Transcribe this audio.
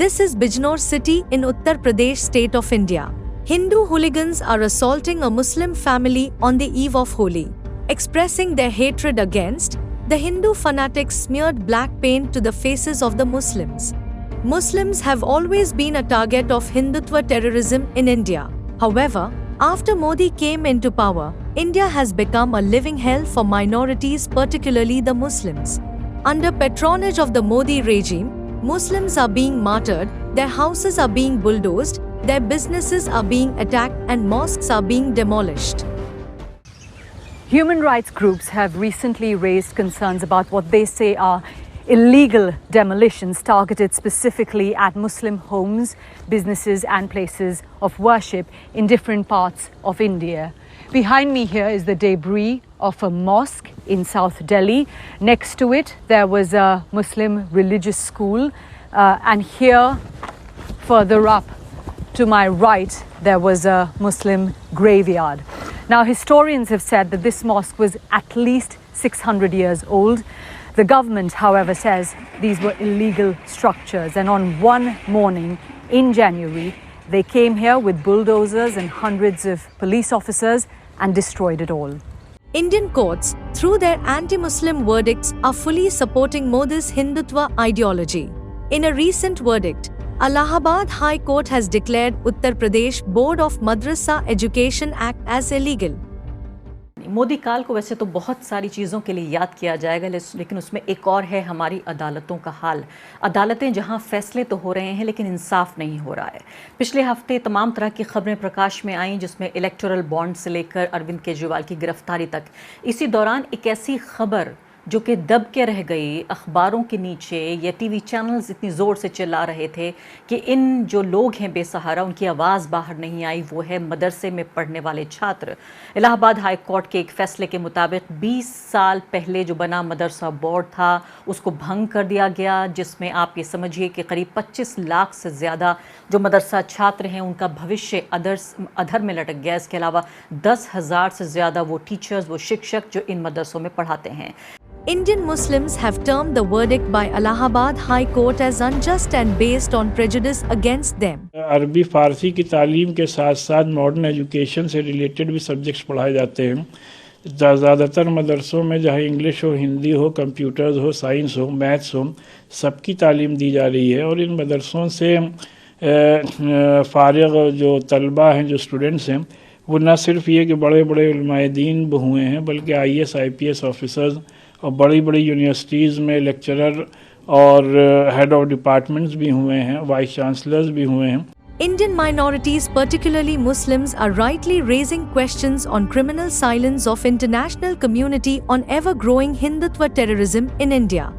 This is Bijnor city in Uttar Pradesh state of India. Hindu hooligans are assaulting a Muslim family on the eve of Holi. Expressing their hatred against, the Hindu fanatics smeared black paint to the faces of the Muslims. Muslims have always been a target of Hindutva terrorism in India. However, after Modi came into power, India has become a living hell for minorities, particularly the Muslims. Under patronage of the Modi regime, Muslims are being martyred, their houses are being bulldozed, their businesses are being attacked, and mosques are being demolished. Human rights groups have recently raised concerns about what they say are illegal demolitions targeted specifically at Muslim homes, businesses and places of worship in different parts of India. Behind me here is the debris of a mosque in South Delhi. Next to it, there was a Muslim religious school. And here, further up to my right, there was a Muslim graveyard. Now, historians have said that this mosque was at least 600 years old. The government, however, says these were illegal structures. And on one morning in January, they came here with bulldozers and hundreds of police officers and destroyed it all. Indian courts, through their anti-Muslim verdicts, are fully supporting Modi's Hindutva ideology. In a recent verdict, Allahabad High Court has declared Uttar Pradesh Board of Madrasa Education Act as illegal. Modi काल को वैसे तो बहुत सारी चीज़ों के लिए याद किया जाएगा, लेकिन उसमें एक और है हमारी अदालतों का हाल। अदालतें जहां फैसले तो हो रहे हैं लेकिन इंसाफ नहीं हो रहा है। पिछले हफ्ते तमाम तरह की खबरें प्रकाश में आईं, जिसमें इलेक्टोरल बॉन्ड से लेकर अरविंद केजरीवाल की गिरफ्तारी तक। इसी दौरान एक ऐसी खबर जो कि दब के रह गई, अखबारों के नीचे या टीवी चैनल्स इतनी ज़ोर से चिल्ला रहे थे कि इन जो लोग हैं बेसहारा, उनकी आवाज़ बाहर नहीं आई। वो है मदरसे में पढ़ने वाले छात्र। इलाहाबाद हाई कोर्ट के एक फ़ैसले के मुताबिक 20 साल पहले जो बना मदरसा बोर्ड था उसको भंग कर दिया गया, जिसमें आप ये समझिए कि करीब 25 लाख से ज़्यादा जो मदरसा छात्र हैं उनका भविष्य अधर में लटक गया। इसके अलावा 10,000 से ज़्यादा वो टीचर्स, वो शिक्षक जो इन मदरसों में पढ़ाते हैं। Indian Muslims have termed the verdict by Allahabad High Court as unjust and based on prejudice against them. अरबी फ़ारसी की तालीम के साथ साथ मॉडर्न एजुकेशन से रिलेटेड भी सब्जेक्ट्स पढ़ाए जाते हैं। ज़्यादातर मदरसों में चाहे इंग्लिश हो, हिंदी हो, कंप्यूटर्स हो, साइंस हो, मैथ्स हो, सबकी तालीम दी जा रही है। और इन मदरसों से फ़ारिग जो तलबा हैं, जो स्टूडेंट्स हैं, वो न सिर्फ ये कि बड़े बड़े उलमाए दीन हुए हैं, बल्कि IAS IPS ऑफिसर्स और बड़ी बड़ी यूनिवर्सिटीज़ में लेक्चरर और हेड ऑफ डिपार्टमेंट्स भी हुए हैं, वाइस चांसलर्स भी हुए हैं। Indian minorities, particularly Muslims, are rightly raising questions on criminal silence of international community on ever-growing Hindutva terrorism in India.